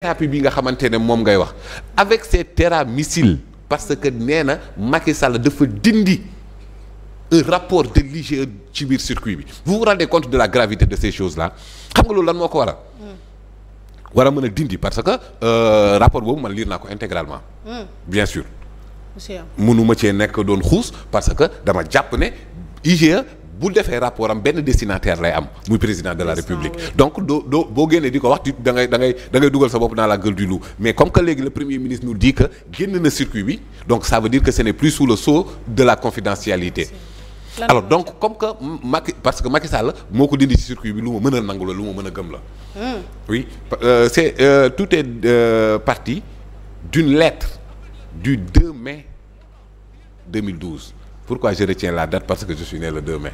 thérapie bi nga xamante ne moom ngay wax avec ces terramissiles parce que nee na Macky Sall dafa dindi un rapport de l'IGE ci biir circuit bi vous vous rendez compte de la gravité de ces choses là xam nga loolu lan moo ko war a mën a dindi parce que rapport boobu man lire naa ko intégralement bien sûr mënuma cee nekk doon xuus parce que dama jàpp ne IGE bu defee rapport am benn destinataire lay am muy président de la République donc doo boo génnee di ko wax da ngay dugal sa bopp dans la gueule du loup mais comme que léegi le premier ministre nous dit que génn na circuit bi donc ça veut dire que ce n'est plus sous le sceau de la confidentialité alors donc comme que parce que Macky Sall moo ko dindi ci circuit bi lu ma mën a nangu la lu ma mën a gëm la oui tout est parti d'une lettre du 2 mai 2012 pourquoi je retiens la date parce que je suis né le 2 mai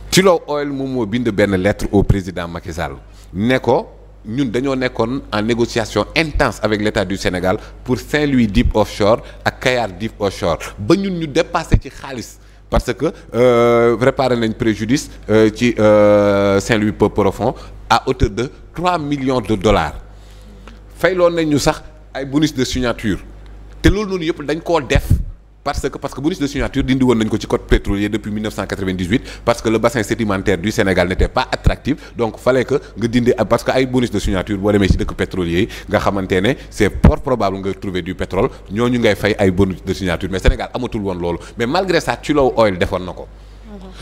Tullow Oil moom moo bind benn lettre au président Macky Sall ne ko ñun dañoo nekkoon en négociation intense avec l'État du Sénégal pour Saint-Louis Deep Offshore ak Kayar Deep Offshore ba ñun ñu dépassé ci xaalis parce que préparé nañ préjudice ci Saint-Louis Peu Profond à hauteur de 3 millions de dollars fayloon nañ ñu sax ay bonus de signature te loolu noonu yëpp dañ koo def parce que bonus de signature dindi woon nañ ko ci code pétrolier depuis 1998 parce que le bassin sédimentaire du Sénégal n'était pas attractif donc fallait que nga dindi parce que ay bonus de signature boo demee ci dëkk pétrolier yi nga xamante ne c'est fort probable nga trouver du pétrole ñooñu ngay fay ay bonus de signature mais Sénégal amatul woon loolu mais malgré ça Tullow Oil defoon na ko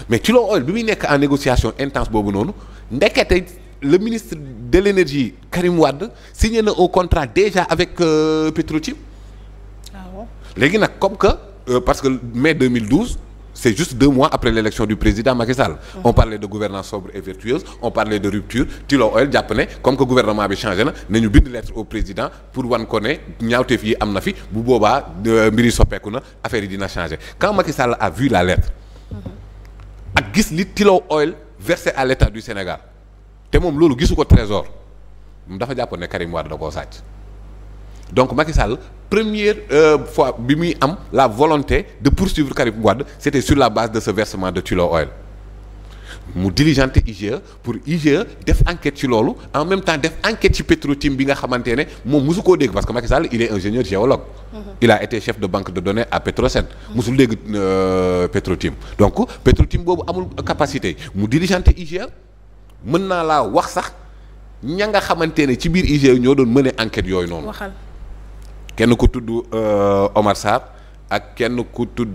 mais Tullow Oil bi muy nekk en négociation intense boobu noonu ndekete le ministre de l'énergie Karim Wade signé na un contrat déjà avec Petrotim léegi nag comme que parce que mai 2012 c'est juste 2 mois après l'élection du président Macky Sall on parlait de gouvernance sobre et vertueuse on parlait de rupture Tullow Oil jàpp ne comme que gouvernement bi changé na nañu bind lettre au président pour wan ko ne ñaawteef yi am na fi bu boobaa mbiri soppeeku na affaire yi dina changer quand Macky Sall a vu la lettre ak gis li Tullow Oil versé à l'État du Sénégal te moom loolu gisu ko trésor dafa jàppoon ne Karim Wade da koo sàcc donc Macky Sall première fois bi muy am la volonté de poursuivre Karim Wade c'était sur la base de ce versement de Tullow Oil mu diligenté IGE pour IGE def enquête ci loolu en même temps def enquête ci Petrotim bi nga xamante ne moom mosu koo dégg parce que Macky Sall il est ingénieur géologue il a été chef de banque de données à Petrosen mosul dégg Petrotim donc Petrotim boobu amul capacité mu diligenté IGE mën naa laa wax sax ña nga xamante ne ci biir IGE ñoo doon mener enquête yooyu noonu kenn ku tudd Omar Sarr ak kenn ku tudd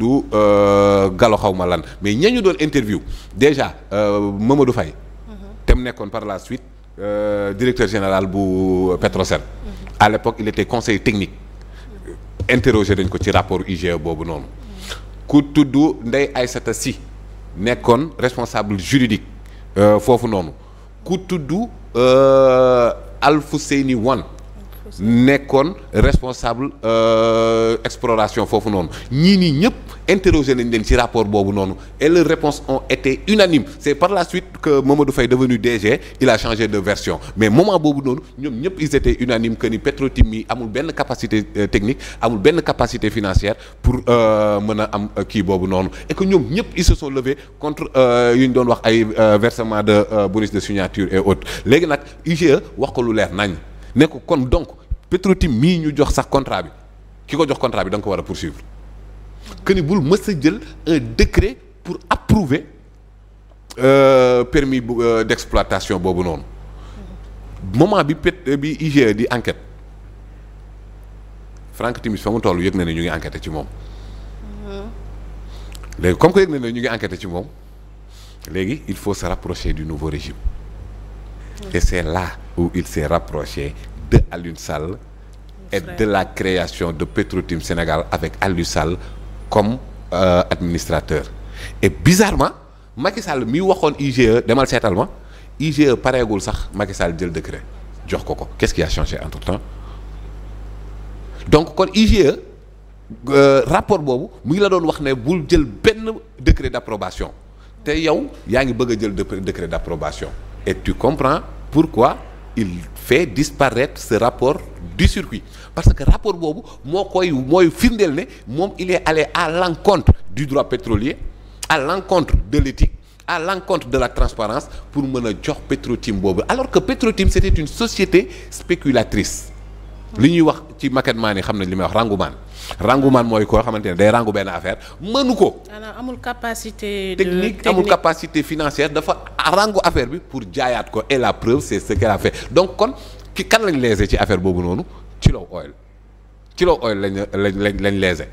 Gallo xawma lan mais ñañu doon interview déjà Mamadou Faye te mu nekkoon par la suite directeur général bu Petrosen à l'époque il était conseiller technique interrogé dañ ko ci rapport IGE boobu noonu ku tudd Ndeye Aïssata Sy nekkoon responsable juridique foofu noonu ku tudd Alfousseyni Wane nekkoon responsable exploration foofu noonu ñii nii ñëpp interrogé nañ leen ci rapport boobu noonu et leurs réponses ont été unanimes c'est par la suite que Mamadou Faye devenu DG il a changé de version mais moment boobu noonu ñoom ñëpp ils étaient unanimes que ni Petrotim yi amul benn capacité technique amul benn capacité financière pour mën a am kii boobu noonu et que ñoom ñëpp ils se sont levés contre yu ñu doon wax ay versement de bonus de signature et autres léegi nag IGE wax ko lu leer nañ ne ko kon donc Petrotim mii ñu jox sax contrat bi ki ko jox contrat bi da nga ko war a poursuivre que ni bul mës a jël un décret pour approuver permis d'exploitation boobu noonu moment bi IGE di enquête Franck Timis fa mu toll yëg na ne ñu ngi enquêté ci moom léegi comme que yëg na ne ñu ngi enquêté ci moom léegi il faut se rapprocher du nouveau régime et c'est là où il s'est rapproché de Aliou Sall et de la création de Petrotim Sénégal avec Aliou Sall comme administrateur et bizarrement Macky Sall mi waxoon IGE demal seetal ma IGE pareegul sax Macky Sall jël décret jox ko qu'est-ce qui a changé entre-temps donc kon IGE rapport boobu mu ngi la doon wax ne bul jël benn décret d'approbation te yow yaa ngi bëgg a jël décret d'approbation et tu comprends pourquoi il fait disparaître ce rapport du circuit parce que rapport boobu mooy firndeel ne moom il est allé à l'encontre du droit pétrolier à l'encontre de l'éthique à l'encontre de la transparence pour mën a jox Petro-Tim boobu alors que Petro-Tim c'était une société spéculatrice li ñuy wax ci maquette maan yi xam nañ li may wax rangumaan mooy koo xamante ne day rangu benn affaire mënu ko. amul capacité technique amul capacité financière dafa rangu affaire bi pour jaayaat ko et la preuve c'est ce qu'elle a fait donc kon ki kan lañ lésé ci affaire boobu noonu Tullow Oil lañ lésé.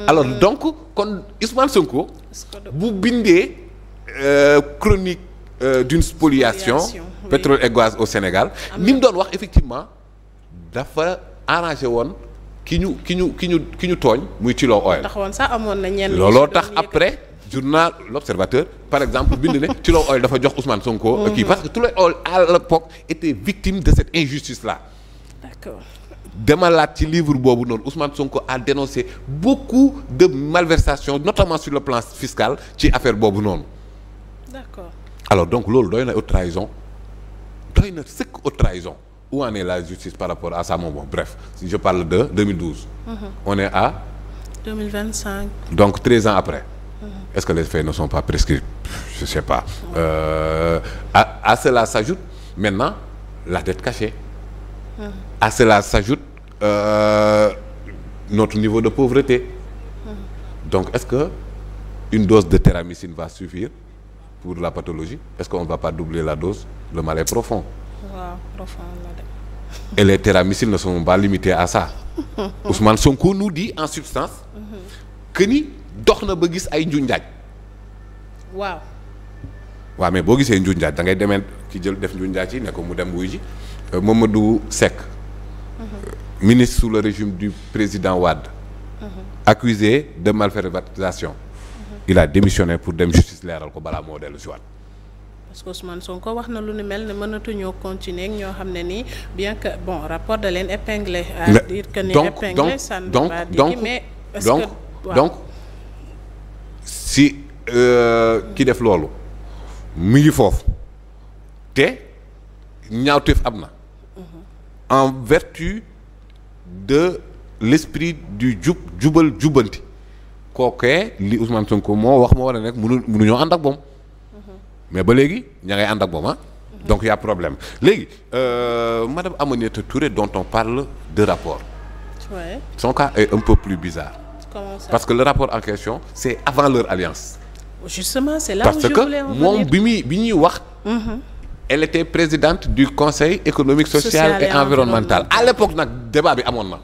alors donc kon Ousmane Sonko bu bindee chronique d'une spoliation pétrole et gaz au Sénégal ni mu doon wax effectivement dafa arrangé woon ki ñu tooñ muy Tullow Oil. taxawoon sax amoon na ñenn looloo tax après journal L'Observateur par exemple bind ne Tullow Oil dafa jox Ousmane Sonko. kii parce que Tullow Oil à l'époque était victime de cette injustice là. d'accord. demalaat ci livre boobu noonu Ousmane Sonko a dénoncé beaucoup de malversations notamment sur le plan fiscal ci affaire boobu noonu. d'accord. alors donc loolu doy na haute trahison doy na sëkk haute trahison où en est la justice par rapport à ça moom bon bref si je parle de 2012. On est à 2025. donc 13 ans après. Est-ce que les faits ne sont pas prescrits? Je sais pas. À cela s'ajoute maintenant la dette cachée. À cela s'ajoute notre niveau de pauvreté. Donc est-ce que une dose de téramycine va suffire pour la pathologie? Est-ce qu'on ne va pas doubler la dose? Le mal est profond. waaw profond la de. Et les téramycines ne sont pas limitées à ça. Ousmane Sonko nous dit en substance que ni dox na ba gis ay njuñ njaaj. waaw mais boo gisee njuñ njaaj da ngay demee ci jël def njuñ njaaj yi ne ko mu dem wuy ji Mamadou Seck ministre sous le régime du président Wade accusé de malversation il a démissionné pour dem justice leeral ko balaa moo dellu si waat. parce que Ousmane Sonko wax na lu ni mel ne mënatuñoo continuer ak ñoo xam ne nii bien que bon rapport da leen épinglé. à dire que ni épinglé ça ne veut pas dire mais est-ce que donc si ki def loolu mi ngi foofu te ñaawteef am na en vertu de l'esprit du jubal jubanti kookee li Ousmane Sonko moo wax moo war a nekk mënuñoo ànd ak moom mais ba léegi ña ngay ànd ak moom donc y a problème léegi madame Aminata Touré dont on parle de rapport. Ouais. Son cas est un peu plus bizarre. Comment ça? Parce que le rapport en question c'est avant leur alliance. Justement c'est là parce où je voulais en que venir. moom bi ñuy wax. Elle était présidente du conseil économique social et environnemental à l'époque nag débat bi amoon na.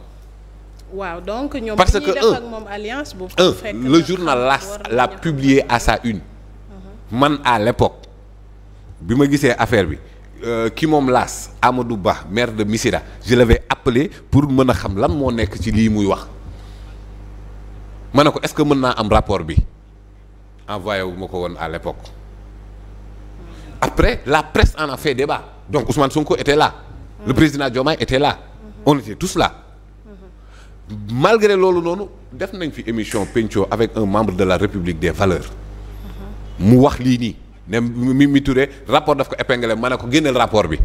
waaw donc ñoom parce bi ñuy que def ak moom alliance bu fekk le journal l'a publié à sa une. man à l'époque bi ma gisee affaire bi ki moom laas Amadou Ba maire de Missirah je l'avais appelé pour mën a xam lan moo nekk ci lii muy wax ma ne ko est-ce que mën naa am rapport bi envoyé wu ma ko woon à l'époque après la presse en a fait débat donc Ousmane Sonko était là le président Diomaye était là on était tous là malgré loolu noonu def nañ fi émission Penco avec un membre de la République des valeurs mu wax lii nii ne Mimi Touré rapport daf ko épinglé ma ne ko génneel rapport bi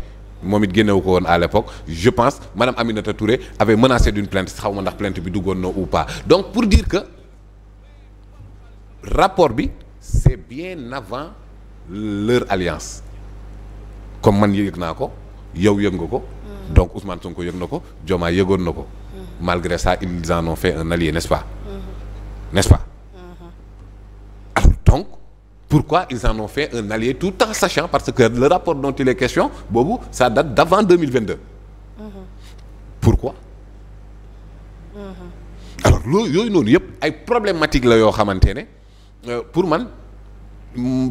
moom it génnewu ko woon à l'époque je pense madame Aminata Touré avait menacé d'une plainte xaw ma ndax plainte bi duggoon na ou pas donc pour dire que rapport bi c'est bien avant leur alliance comme man yëg naa ko yow yëg nga ko donc Ousmane Sonko yëg na ko Diomaye yëgoon na ko malgré ça ils en ont fait un allié n'est-ce pas n'est-ce pas alors donc pourquoi ils en ont fait un allié tout en sachant parce que le rapport dont il est question boobu ça date d'avant 2022 pourquoi alors loolu yooyu noonu yëpp ay problématique la yoo xamante ne pour man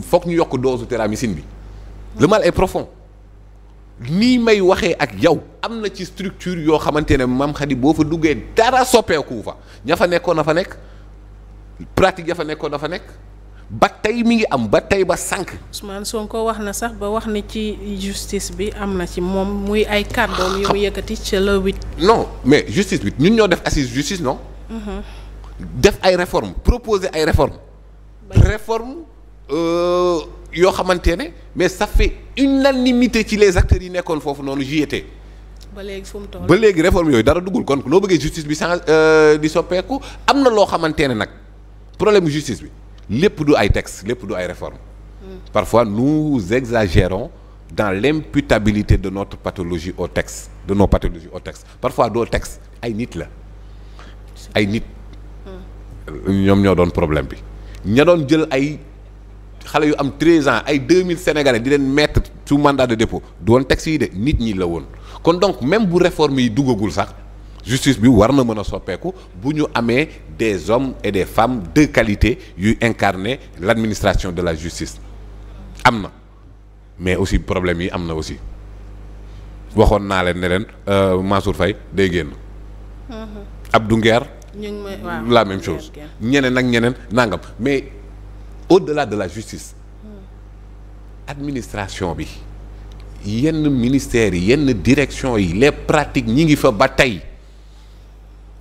foog ñu yokk dose téramycine bi le mal est profond nii may waxee ak yow am na ci structure yoo xamante ne Mame Khady boo fa duggee dara soppeeku fa ña fa nekkoon na fa nekk pratique ya fa nekkoon na fa nekk ba tey mi ngi am ba tey ba sànq. Ousmane Sonko wax na sax ba wax ni ci justice bi am na ci moom muy ay kàddoom yu mu yëkkati ca le 8. non mais justice bi ñun ñoo def assise justice non. def ay réformes proposer ay réformes. réforme yoo xamante ne mais ça fait unanimité ci les acteurs yi nekkoon foofu noonu j'y étais. ba léegi fu mu toll ba léegi réforme yooyu dara duggul kon loo bëggee justice bi sans di soppeeku am na loo xamante ne nag problème justice bi lépp du ay texte lépp du ay réforme Parfois nous exagérons dans l'imputabilité de notre pathologie au texte, de nos pathologies au texte. Parfois doo texte ay nit la ay nit ñoom ñoo doon problème bi ña doon jël ay xale yu am 13 ans ay 2000 sénégalais di leen mettre sous mandat de dépôt doon texte yi de nit ñi la woon kon donc même bu réforme yi duggagul sax justice bi war na mën a soppeeku bu ñu amee des hommes et des femmes de qualité yuy incarner l'administration de la justice am na mais aussi problème yi am na aussi waxoon naa leen ne leen Mansour Faye day génn Abdou Nguer la même chose ñeneen ak ñeneen nangam mais au-delà de la justice administration bi yenn ministères yi yenn direction yi les pratiques ñi ngi fa ba tey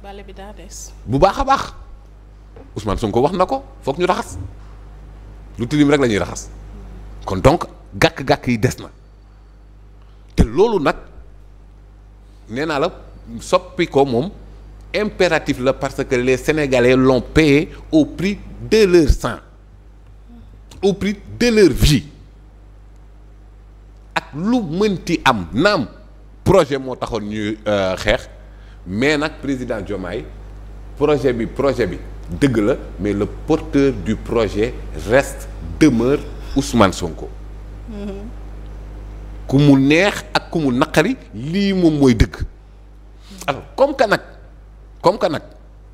bale bi daa des bu baax a baax Ousmane Sonko wax na ko foog ñu raxas lu tilim rek la ñuy raxas kon donc gàkk-gàkk yi des na te loolu nag nee naa la soppi ko moom impératif la parce que les Sénégalais l'ont payé au prix de leur sang au prix de leur vie ak lu mënti am naam projet moo taxoon ñuy xeex mais nag président Diomaye projet bi dëgg la mais le porteur du projet demeure Ousmane Sonko. ku mu neex ak ku mu naqari lii moom mooy dëgg alors comme que nag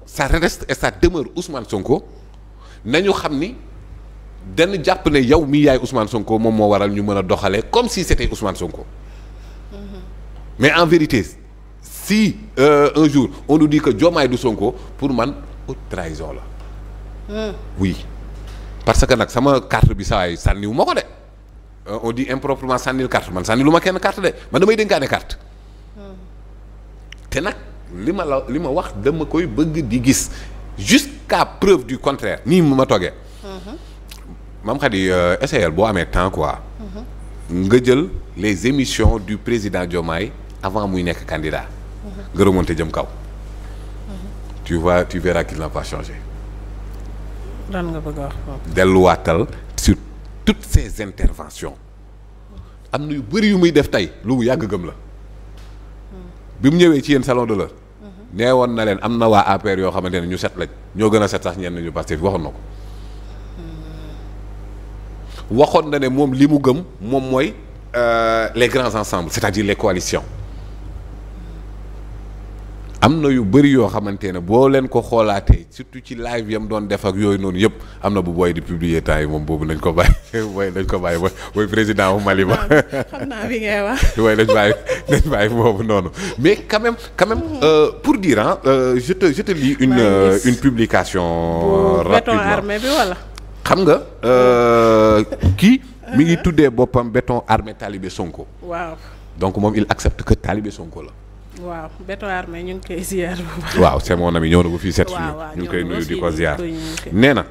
ça reste et ça demeure Ousmane Sonko nañu xam ni dañu jàpp ne yow mi yaay Ousmane Sonko moom moo waral ñu mën a doxalee comme si c'était Ousmane Sonko mais en vérité si un jour on nous dit que Diomaye du Sonko pour man haute trahison la oui parce que nag sama carte bi saa yi sànniwu ma ko de on dit improprement sànnil carte man sànni lu ma kenn carte de man damay dénkaane carte te nag li ma wax dama koy bëgg di gis jusqu'à preuve du contraire nii ma toogee Mame Khady essayel boo amee temps quoi nga jël les émissions du président Diomaye avant muy nekk candidat nga remonté jëm kaw tu verras qu'il n'a pas changé lan nga bëgg a wax foofu delluwaatal sur toutes ces interventions am na yu bëri yu muy def tey lu yàgg gëm la bi mu ñëwee ci yéen salon de l'heure nee woon na leen am na waa APR yoo xamante ne ñu set lañ ñoo gën a set sax ñenn ñu Pastef waxoon na ko waxoon na ne moom li mu gëm moom mooy les grands ensembles c'est-à-dire les coalitions am na yu bëri yoo xamante ne boo leen ko xoolaatee surtout ci live yam doon def ak yooyu noonu yëpp am na bu booy di publier temps yi moom boobu nañ ko bàyyi mooy président wu Mali ba xam naa bi ngay wax waaye dañ bàyyi boobu noonu mais quand même pour dire je te lis une publication rapidement béton armé bi wala xam nga kii mi ngi tuddee boppam béton armé talibé Sonko waaw donc moom il accepte que talibé Sonko la waaw béton armé ñu ngi koy ziar bu baax. waaw c'est mon ami ñëw na ba fii seet suñu ñu ngi koy nuyu di ko ziar nee na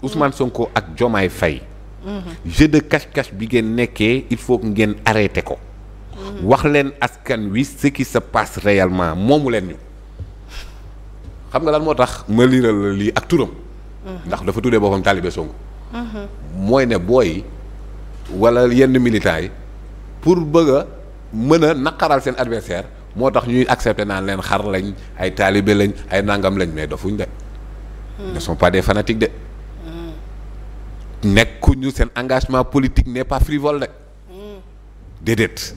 Ousmane Sonko ak Diomaye Faye jeu de cache-cache bi ngeen nekkee il faut que ngeen arrêté ko wax leen askan wi ce qui se passe réellement moomu leen ñu xam nga lan moo tax ma liiral lii ak turam ndax dafa tuddee boppam talibé Sonko mooy ne booy wala yenn militants yi pour bëgg a mën a naqaral seen adversaire moo tax ñuy accepter naan leen xar lañ ay taalibe lañ ay nangam lañ mais dofuñ de ne sont pas des fanatiques de nekkuñu seen engagement politique n'est pas frivole de déedéet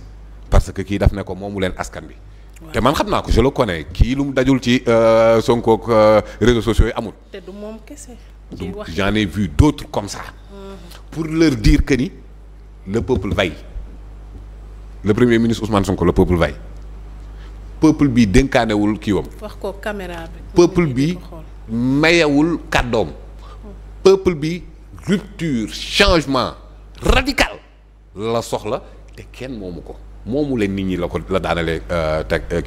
parce que kii daf ne ko moomu leen askan bi te man xam naa ko je le connais kii lu mu dajul ci Sonko ak réseaux sociaux yi amul te du moom kese j'en ai vu d'autres comme ça pour leur dire que ni le peuple veille le premier ministre Ousmane Sonko le peuple veille peuple bi dénkaanewul kiiwam wax ko caméra bi peuple bi mayewul kàddoom peuple bi rupture changement radical la soxla te kenn moomu ko moomu leen nit ñi la daanalee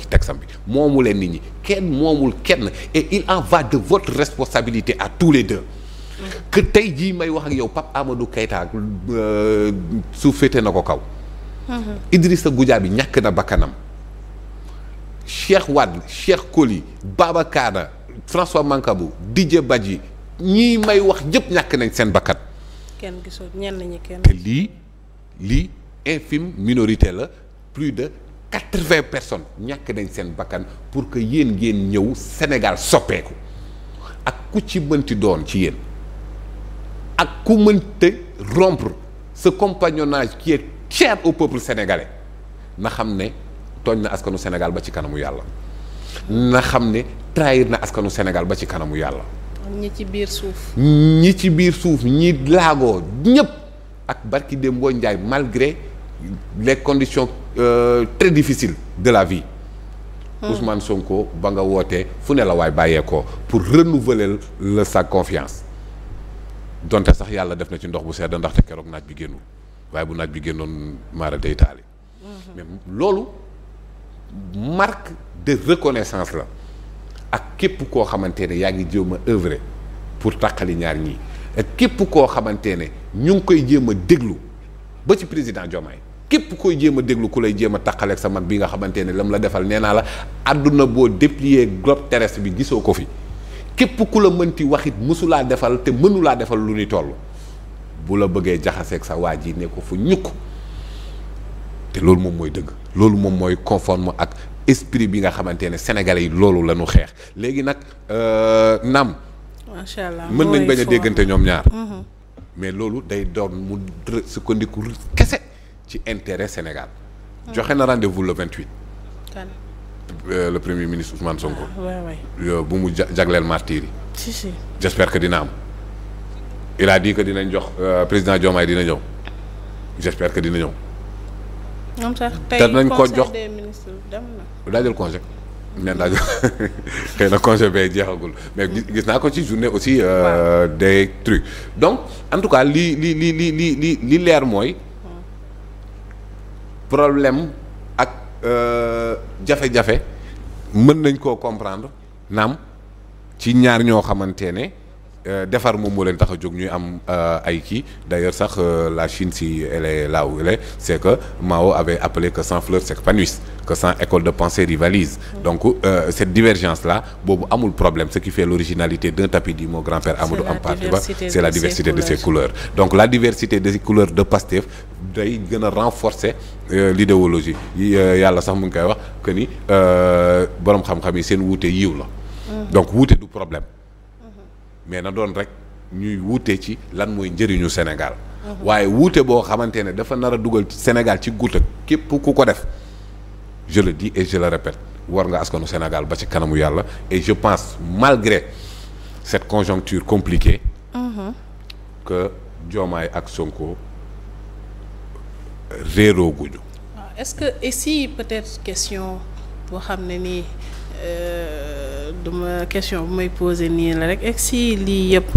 texam bi moomu leen nit ñi kenn moomul kenn et il en va de votre responsabilité à tous les deux que tey jii may wax ak yow Pape Amadou Keïta su féete na ko kaw Idrissa Goudiaby ñàkk na bakkanam Cheikh Wade Cheikh Koli Baba Kana François Mancabou Didier Badji ñii may wax ñëpp ñàkk nañ seen bakkan kenn gisul ñenn ñi kenn. te lii infime minorité la plus de 80 personnes ñàkk nañ seen bakkan pour que yéen ngeen ñëw Sénégal soppeeku ak ku ci mënti doon ci yéen ak ku mënte rompre ce compagnonnage qui est cher au peuple sénégalais na xam ne tooñ na askanu Sénégal ba ci kanamu yàlla na xam ne trahir na askanu Sénégal ba ci kanamu yàlla. ñi ci biir suuf. ñi laagoo ñëpp ak barki Dembo Ndiaye malgré les conditions très difficiles de la vie. Ousmane Sonko ba nga wootee fu ne la waay bàyyeekoo pour renouveler sa confiance donte sax yàlla def na ci ndox bu sedd ndaxte keroog naaj bi génnul waaye bu naaj bi génnoon maara day taali. mais loolu marque de reconnaissance la ak képp koo xamante ne yaa ngi jéem a œuvrer pour tàqali ñaar ñii ak képp koo xamante ne ñu ngi koy jéem a déglu ba ci président Diomaye képp koy jéem a déglu ku lay jéem a tàqaleeg sa man bi nga xamante ne lam la defal nee naa la àdduna boo déplier globe terrestre bi gisoo ko fi képp ku la mënti waxit mësulaa defal te mënulaa defal lu ni toll bu la bëggee jaxaseeg sa waa ji ne ko fu ñukk te loolu moom mooy dëgg loolu moom mooy conforme ak esprit bi nga xamante ne sénégalais yi loolu la ñu xeex léegi nag naam. macha allah mën nañ bañ a déggante ñoom ñaar. mais loolu day doon mu sukkandiku kese ci intérêt Sénégal. joxe na rendez-vous le 28. kan. Le premier ministre Ousmane Sonko. waaw bu mu jagleel martyrs yi. si. j'espère que dina am. il a dit que dinañ jox président Diomaye dina ñëw j'espère que dina ñëw. moom sax tey nañ ko jox conseil des ministres dem na. daa jël congé neen daa jël xëy na congé bay jeexagul mais gis naa ko ci journée aussi des trucs donc en tout cas li leer mooy problème ak jafe-jafe mën nañ koo comprendre naam ci ñaar ñoo xamante ne defar moom moo leen tax a jóg ñuy am ay kii d'ailleurs sax la Chine si elle est là où elle est c'est que Mao avait appelé que 100 fleurs s'épanouissent que 100 écoles de pensée rivalisent donc cette divergence là boobu amul problème ce qui fait l'originalité d'un tapis dit mon grand-père Amadou Hampâté Bâ c'est la diversité de ses couleurs donc la diversité des couleurs de Pastef day gën a renforcer l'idéologie yàlla sax mu ngi koy wax que ni boroom xam-xam yi seen wuute yiw la donc wuute du problème mais na doon rek ñuy wuute ci lan mooy njëriñu Sénégal waaye wuute boo xamante ne dafa nar a dugal Sénégal ci guut ak képp ku ko def je le dis et je le répète war nga askanu Sénégal ba ci kanamu yàlla et je pense malgré cette conjoncture compliquée que Diomaye ak Sonko réeroo guñu. Est-ce que ici peut-être question boo xam ne nii duma question bu may poser nii la rek et si lii yëpp